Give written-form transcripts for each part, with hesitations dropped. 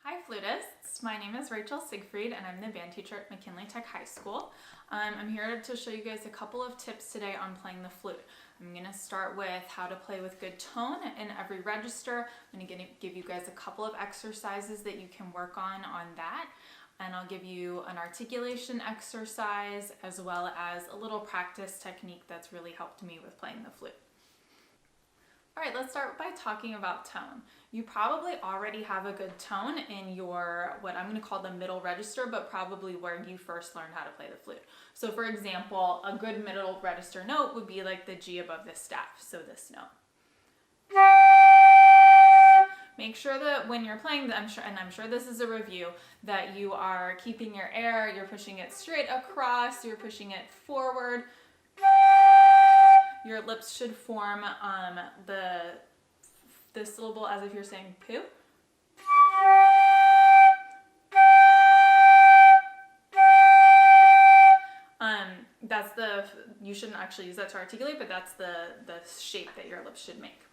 Hi flutists, my name is Rachel Siegfried and I'm the band teacher at McKinley Tech High School. I'm here to show you guys a couple of tips today on playing the flute. I'm going to start with how to play with good tone in every register. I'm going to give you guys a couple of exercises that you can work on that. And I'll give you an articulation exercise as well as a little practice technique that's really helped me with playing the flute. All right, let's start by talking about tone. You probably already have a good tone in your, what I'm going to call the middle register, but probably where you first learned how to play the flute. So for example, a good middle register note would be like the G above the staff, so this note. Make sure that when you're playing, I'm sure this is a review, that you are keeping your air, you're pushing it straight across, you're pushing it forward. Your lips should form the syllable as if you're saying poo. You shouldn't actually use that to articulate, but that's the shape that your lips should make.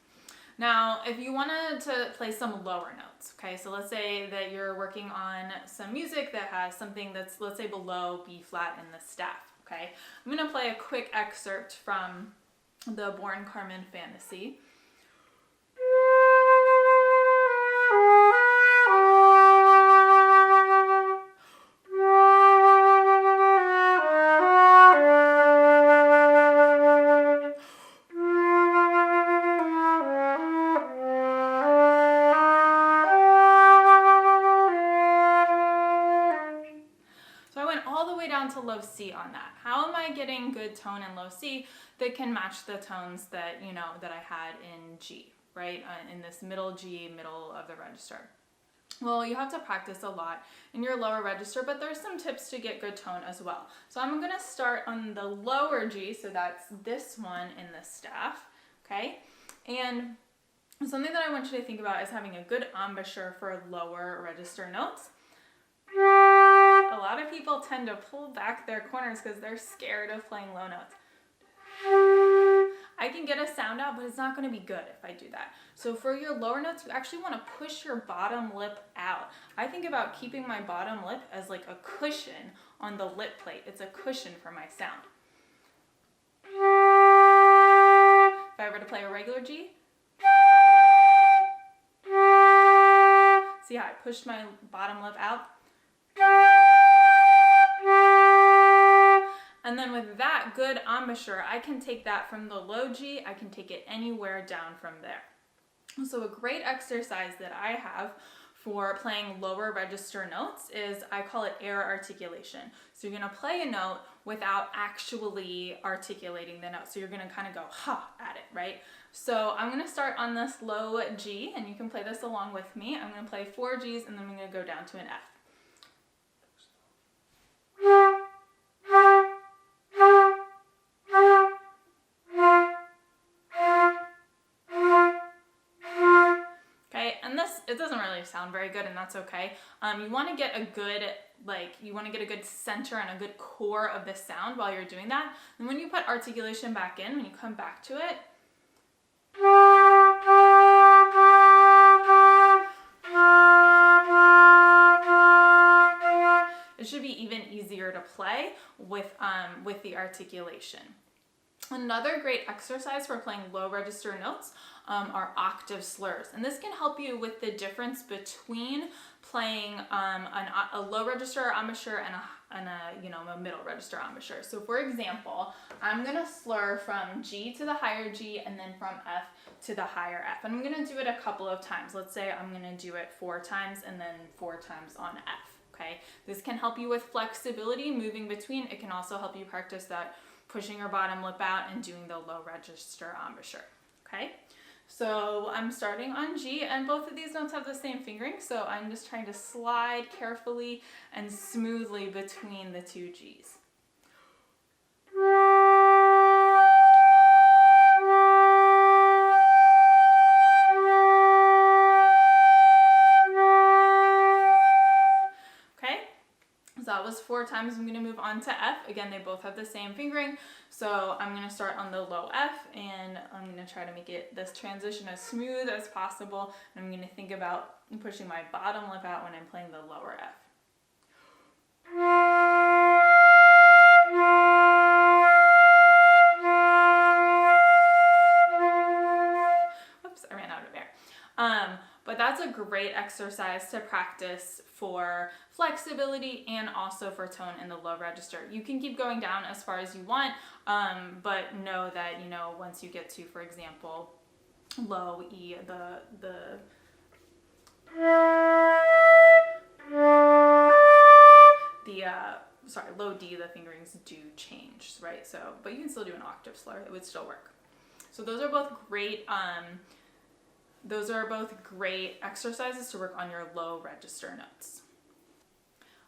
Now, if you wanted to play some lower notes, okay, so let's say that you're working on some music that has something that's, let's say, below B flat in the staff, okay? I'm going to play a quick excerpt from the Born Carmen Fantasy. Down to low C on that. How am I getting good tone in low C that can match the tones that that I had in G, right? In this middle G, middle of the register. Well, you have to practice a lot in your lower register, but there's some tips to get good tone as well. So I'm going to start on the lower G, so that's this one in the staff, okay? And something that I want you to think about is having a good embouchure for lower register notes. A lot of people tend to pull back their corners because they're scared of playing low notes. I can get a sound out, but it's not going to be good if I do that. So for your lower notes, you actually want to push your bottom lip out. I think about keeping my bottom lip as like a cushion on the lip plate. It's a cushion for my sound. If I were to play a regular G, see how I pushed my bottom lip out? And then with that good embouchure, I can take that from the low G, I can take it anywhere down from there. So a great exercise that I have for playing lower register notes is, I call it air articulation. So you're going to play a note without actually articulating the note. So you're going to kind of go ha at it, right? So I'm going to start on this low G, and you can play this along with me. I'm going to play 4 Gs, and then I'm going to go down to an F. It doesn't really sound very good, and that's okay. You want to get a good, center and a good core of the sound while you're doing that. And when you put articulation back in, when you come back to it, it should be even easier to play with the articulation. Another great exercise for playing low register notes are octave slurs, and this can help you with the difference between playing a low register embouchure and a middle register embouchure. So for example, I'm going to slur from G to the higher G and then from F to the higher F, and I'm going to do it a couple of times. Let's say I'm going to do it 4 times and then 4 times on F. Okay, this can help you with flexibility moving between. It can also help you practice that pushing your bottom lip out and doing the low register embouchure. Okay, so I'm starting on G, and both of these notes have the same fingering, so I'm just trying to slide carefully and smoothly between the 2 Gs. Okay, so that was 4 times, I'm going to move on to F. Again, they both have the same fingering, so I'm going to start on the low F, and I'm going to try to make this transition as smooth as possible. I'm going to think about pushing my bottom lip out when I'm playing the lower F. Whoops, I ran out of air. But that's a great exercise to practice for flexibility and also for tone in the low register. You can keep going down as far as you want, but know that, you know, once you get to, for example, low E, low D, the fingerings do change, right? So, but you can still do an octave slur, it would still work. So those are both great exercises to work on your low register notes.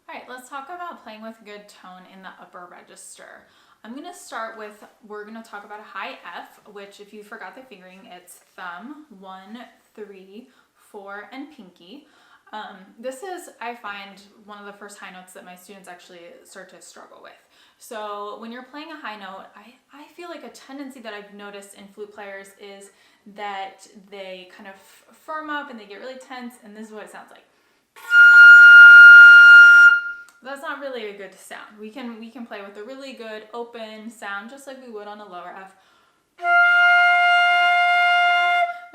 All right, let's talk about playing with good tone in the upper register. I'm gonna start with, we're gonna talk about a high F, which if you forgot the fingering, it's thumb, 1, 3, 4, and pinky. This is, I find, one of the first high notes that my students actually start to struggle with. So when you're playing a high note, I feel like a tendency that I've noticed in flute players is that they kind of firm up and they get really tense, and this is what it sounds like. That's not really a good sound. We can play with a really good open sound, just like we would on a lower F.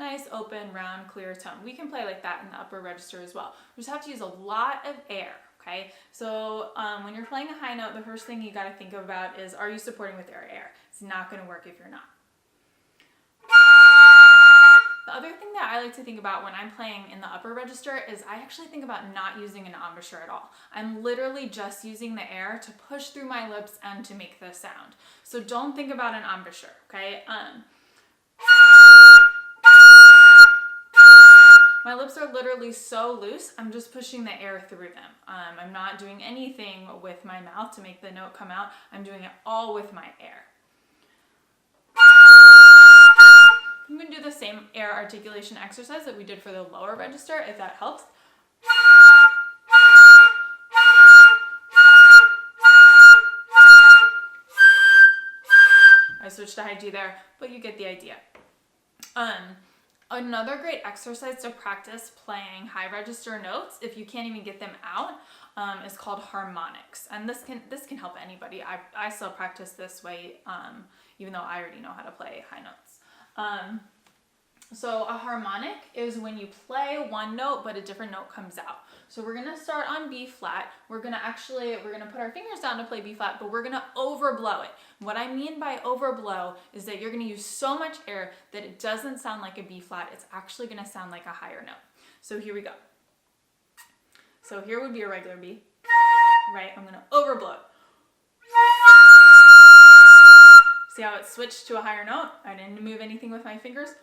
Nice, open, round, clear tone. We can play like that in the upper register as well. We just have to use a lot of air, okay? So when you're playing a high note, the first thing you gotta think about is, are you supporting with air? It's not gonna work if you're not. The other thing that I like to think about when I'm playing in the upper register is I actually think about not using an embouchure at all. I'm literally just using the air to push through my lips and to make the sound. So don't think about an embouchure, okay? My lips are literally so loose, I'm just pushing the air through them. I'm not doing anything with my mouth to make the note come out. I'm doing it all with my air. I'm going to do the same air articulation exercise that we did for the lower register, if that helps. I switched to high G there, but you get the idea. Another great exercise to practice playing high register notes, if you can't even get them out, is called harmonics. And this can help anybody. I still practice this way, even though I already know how to play high notes. So a harmonic is when you play one note but a different note comes out. So we're gonna start on B flat. We're gonna put our fingers down to play B flat, but we're gonna overblow it. What I mean by overblow is that you're gonna use so much air that it doesn't sound like a B flat. It's actually gonna sound like a higher note. So here we go. So here would be a regular B, right? I'm gonna overblow it. See how it switched to a higher note? I didn't move anything with my fingers.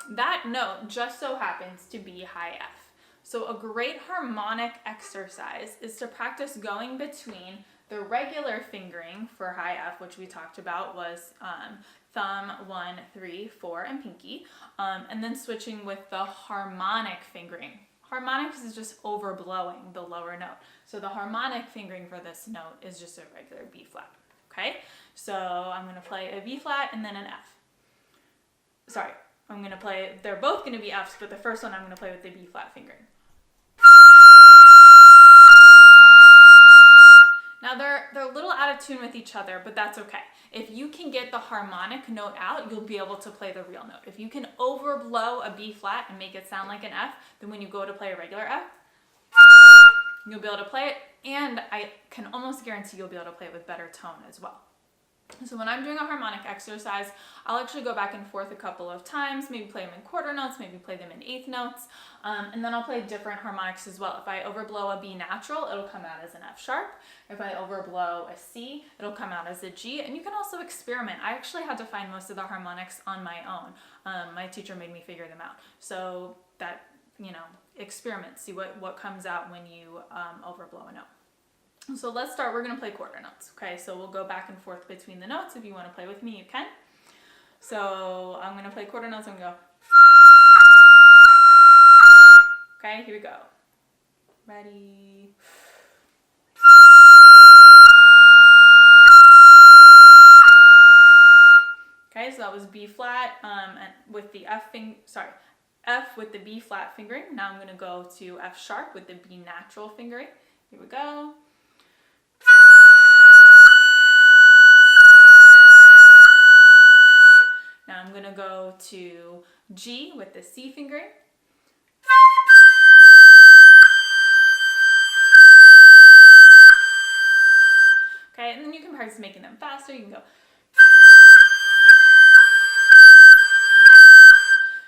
That note just so happens to be high F. So a great harmonic exercise is to practice going between the regular fingering for high F, which we talked about was thumb, 1, 3, 4, and pinky, and then switching with the harmonic fingering. Harmonics is just overblowing the lower note. So the harmonic fingering for this note is just a regular B flat. Okay, so I'm going to play a B flat and then an F. Sorry, they're both going to be Fs, but the first one I'm going to play with the B flat fingering. Now they're a little out of tune with each other, but that's okay. If you can get the harmonic note out, you'll be able to play the real note. If you can overblow a B flat and make it sound like an F, then when you go to play a regular F, you'll be able to play it, and I can almost guarantee you'll be able to play it with better tone as well. So when I'm doing a harmonic exercise, I'll actually go back and forth a couple of times, maybe play them in quarter notes, maybe play them in eighth notes, and then I'll play different harmonics as well. If I overblow a B natural, it'll come out as an F sharp. If I overblow a C, it'll come out as a G, and you can also experiment. I actually had to find most of the harmonics on my own. My teacher made me figure them out. So that, experiment, see what comes out when you overblow a note. So let's start, we're gonna play quarter notes, okay? So we'll go back and forth between the notes. If you wanna play with me, you can. So I'm gonna play quarter notes, I'm gonna go. Okay, here we go. Ready? so that was B flat and with the F with the B flat fingering. Now I'm going to go to F sharp with the B natural fingering. Here we go. Now I'm going to go to G with the C fingering. Okay, and then you can practice making them faster. You can go.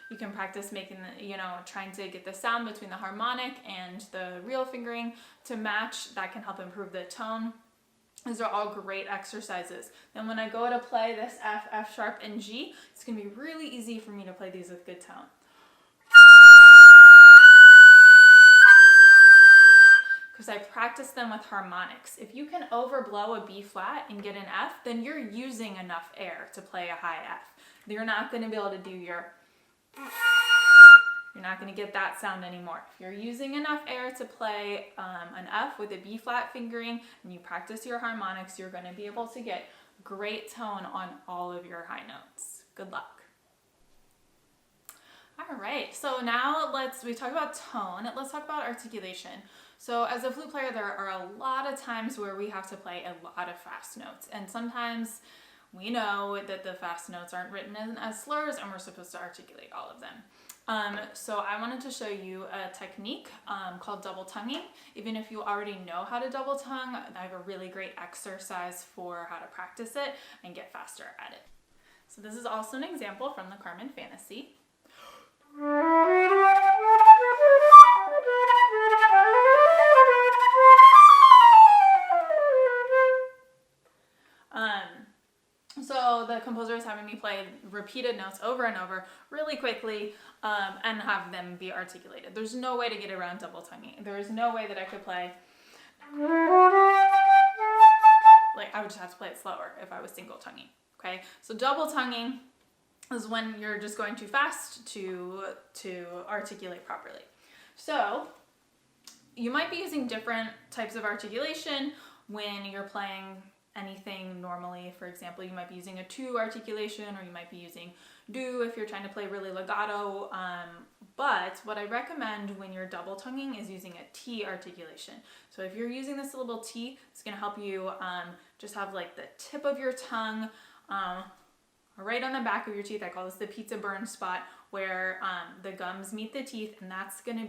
You can practice making the, trying to get the sound between the harmonic and the real fingering to match. That can help improve the tone. These are all great exercises. Then when I go to play this F, F sharp, and G, it's going to be really easy for me to play these with good tone. Because I practice them with harmonics. If you can overblow a B flat and get an F, then you're using enough air to play a high F. You're not going to be able to do you're not going to get that sound anymore. If you're using enough air to play an F with a B flat fingering and you practice your harmonics, you're going to be able to get great tone on all of your high notes. Good luck. All right, so now we talked about tone. Let's talk about articulation. So as a flute player, there are a lot of times where we have to play a lot of fast notes. And sometimes we know that the fast notes aren't written as slurs and we're supposed to articulate all of them. So I wanted to show you a technique called double tonguing. Even if you already know how to double tongue, I have a really great exercise for how to practice it and get faster at it. So this is also an example from the Carmen Fantasy. So the composer is having me play repeated notes over and over really quickly and have them be articulated. There's no way to get around double tonguing. There is no way that I could play, like I would just have to play it slower if I was single tonguing, okay? So double tonguing is when you're just going too fast to articulate properly. So you might be using different types of articulation when you're playing anything normally. For example, you might be using a tu articulation, or you might be using do if you're trying to play really legato. But what I recommend when you're double tonguing is using a T articulation. So if you're using the syllable T, it's going to help you just have like the tip of your tongue right on the back of your teeth. I call this the pizza burn spot, where the gums meet the teeth, and it's going to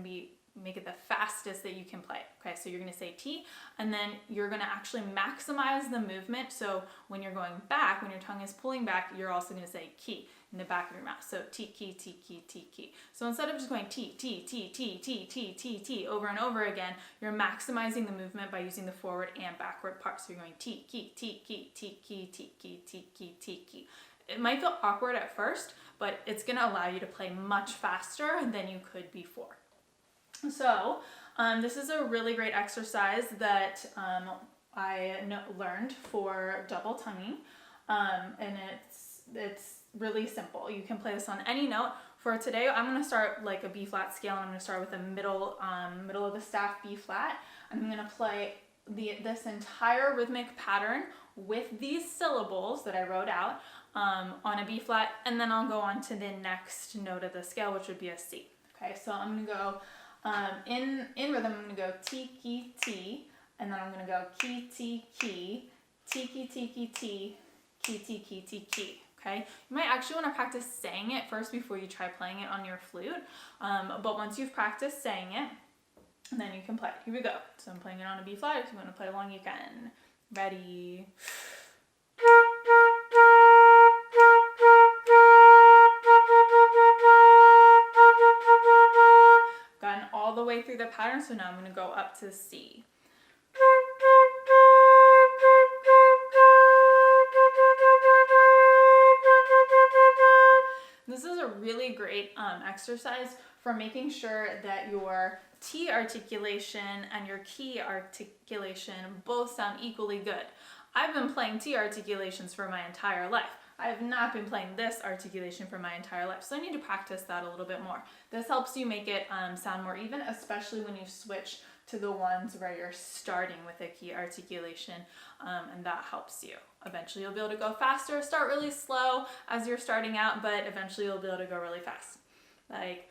be make it the fastest that you can play. Okay, so you're going to say T, and then you're going to actually maximize the movement. So when you're going back, when your tongue is pulling back, you're also going to say ki in the back of your mouth. So T, ki, T, ki, T, ki. So instead of just going T, T, T, T, T, T, T, T over and over again, you're maximizing the movement by using the forward and backward parts. So you're going T, ki, T, ki, T, ki, T, ki, T, ki, T, ki. It might feel awkward at first, but it's going to allow you to play much faster than you could before. So this is a really great exercise that I learned for double tonguing, and it's really simple. You can play this on any note. For today, I'm going to start like a B flat scale, and I'm going to start with the middle of the staff B flat. I'm going to play this entire rhythmic pattern with these syllables that I wrote out on a B flat, and then I'll go on to the next note of the scale, which would be a C. Okay, so I'm going to go in rhythm. I'm going to go T, ki, T, and then I'm going to go ki, T, ki, T, ki, T, ki, T, ki, T, ki, T, ki. Okay, you might actually want to practice saying it first before you try playing it on your flute, but once you've practiced saying it, then you can play. Here we go. So I'm playing it on a B flat. If you want to play along, you can. Ready? Gotten all the way through the pattern, so now I'm going to go up to C. This is a really great exercise for making sure that your T articulation and your ki articulation both sound equally good. I've been playing T articulations for my entire life. I have not been playing this articulation for my entire life, so I need to practice that a little bit more. This helps you make it sound more even, especially when you switch to the ones where you're starting with a ki articulation, and that helps you. Eventually you'll be able to go faster. Start really slow as you're starting out, but eventually you'll be able to go really fast. Like,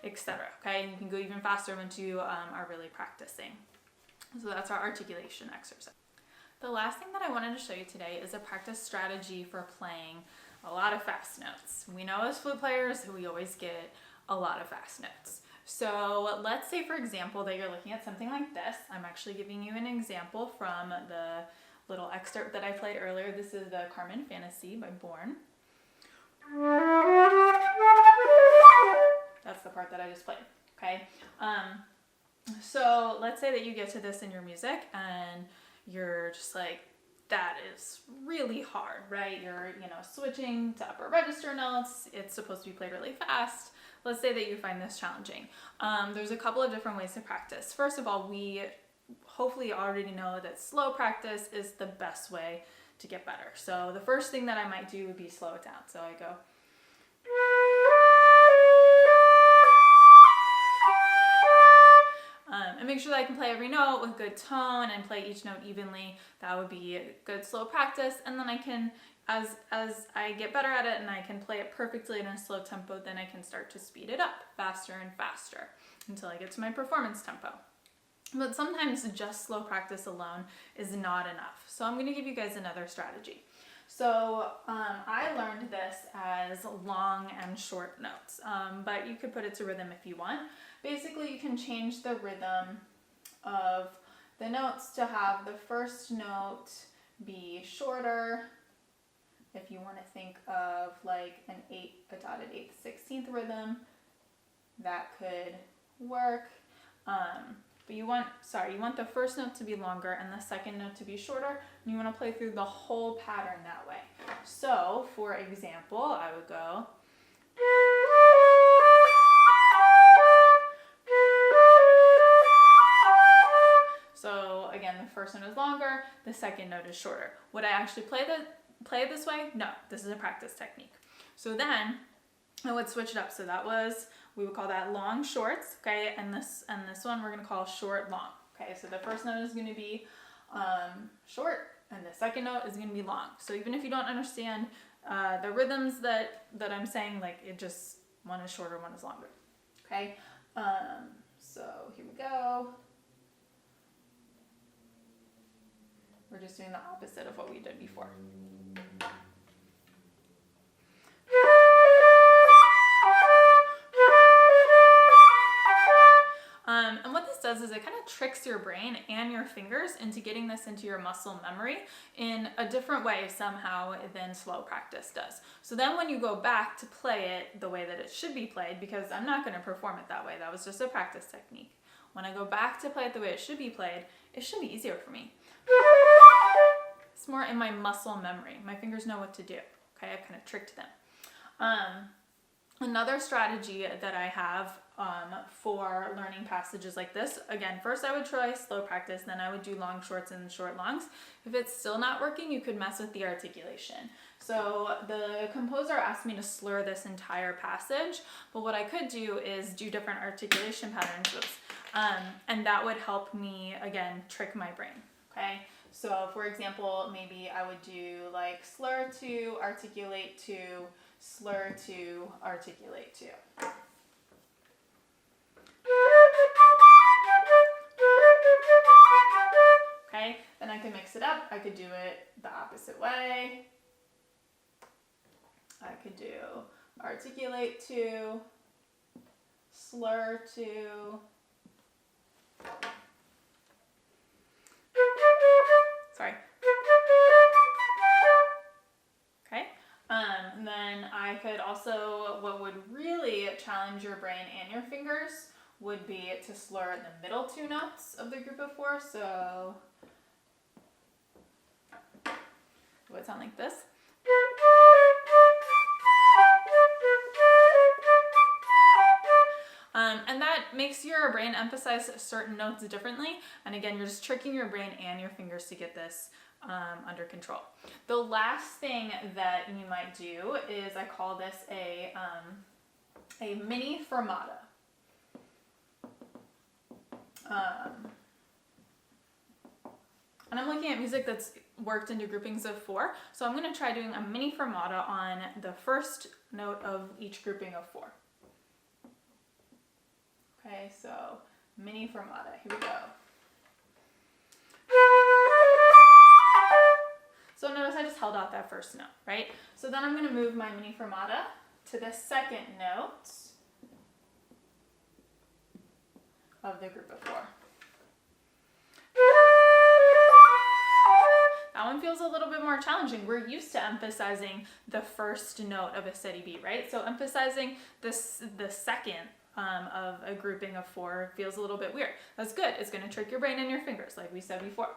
etc. Okay, and you can go even faster once you are really practicing. So that's our articulation exercise. The last thing that I wanted to show you today is a practice strategy for playing a lot of fast notes. We know as flute players, we always get a lot of fast notes. So let's say, for example, that you're looking at something like this. I'm actually giving you an example from the little excerpt that I played earlier. This is the Carmen Fantasy by Born. That's the part that I just played, okay? So let's say that you get to this in your music and you're just like, that is really hard, right? You're, switching to upper register notes. It's supposed to be played really fast. Let's say that you find this challenging. There's a couple of different ways to practice. First of all, we hopefully already know that slow practice is the best way to get better. So the first thing that I might do would be slow it down. So I go. And make sure that I can play every note with good tone and play each note evenly. That would be a good slow practice. And then I can, as I get better at it and I can play it perfectly in a slow tempo, then I can start to speed it up faster and faster until I get to my performance tempo. But sometimes just slow practice alone is not enough. So I'm going to give you guys another strategy. So I learned this as long and short notes, but you could put it to rhythm if you want. Basically, you can change the rhythm of the notes to have the first note be shorter. If you want to think of like a dotted 8th, 16th rhythm, that could work. But you want the first note to be longer and the second note to be shorter, and you want to play through the whole pattern that way. So, for example, I would go. So again, the first note is longer, the second note is shorter. Would I actually play it this way? No, this is a practice technique. So then I would switch it up. So we would call that long shorts, okay? And this one we're gonna call short long. Okay, so the first note is gonna be short and the second note is gonna be long. So even if you don't understand the rhythms that I'm saying, like it just, one is shorter, one is longer. Okay, so here we go. We're just doing the opposite of what we did before. And what this does is it kind of tricks your brain and your fingers into getting this into your muscle memory in a different way somehow than slow practice does. So then when you go back to play it the way that it should be played, because I'm not going to perform it that way, that was just a practice technique. When I go back to play it the way it should be played, it should be easier for me. It's more in my muscle memory. My fingers know what to do. Okay, I've kind of tricked them. Another strategy that I have for learning passages like this, again, first I would try slow practice, then I would do long shorts and short longs. If it's still not working, you could mess with the articulation. So the composer asked me to slur this entire passage, but what I could do is do different articulation patterns, and that would help me, again, trick my brain, okay? So for example, maybe I would do like slur to, articulate to, slur to, articulate to. Okay, then I could mix it up. I could do it the opposite way. I could do articulate to, slur to, sorry. Okay, and then I could also, what would really challenge your brain and your fingers would be to slur the middle two notes of the group of four. So it would sound like this. And that makes your brain emphasize certain notes differently. And again, you're just tricking your brain and your fingers to get this under control. The last thing that you might do is, I call this a mini fermata. And I'm looking at music that's worked into groupings of 4. So I'm going to try doing a mini fermata on the first note of each grouping of 4. Okay, so mini fermata. Here we go. So notice I just held out that first note, right? So then I'm going to move my mini fermata to the second note of the group of 4. That one feels a little bit more challenging. We're used to emphasizing the first note of a steady beat, right? So emphasizing the second of a grouping of 4 feels a little bit weird. That's good. It's going to trick your brain and your fingers, like we said before.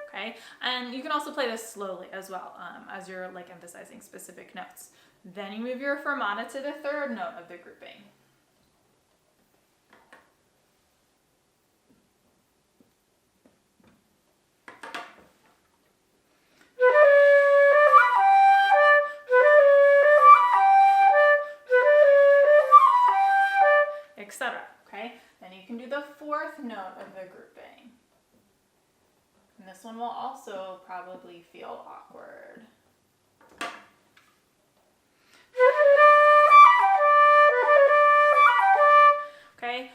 Okay, and you can also play this slowly as well, as you're like emphasizing specific notes. Then you move your fermata to the third note of the grouping. Etc. Okay, then you can do the fourth note of the grouping. And this one will also probably feel awkward. Okay,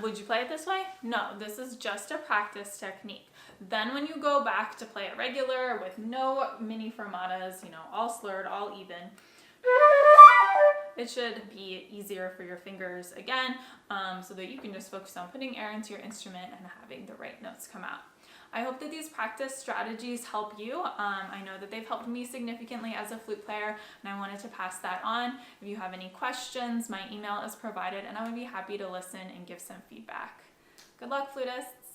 would you play it this way? No, this is just a practice technique. Then when you go back to play it regular with no mini fermatas, you know, all slurred, all even, it should be easier for your fingers again, so that you can just focus on putting air into your instrument and having the right notes come out. I hope that these practice strategies help you. I know that they've helped me significantly as a flute player, and I wanted to pass that on. If you have any questions, my email is provided, and I would be happy to listen and give some feedback. Good luck, flutists!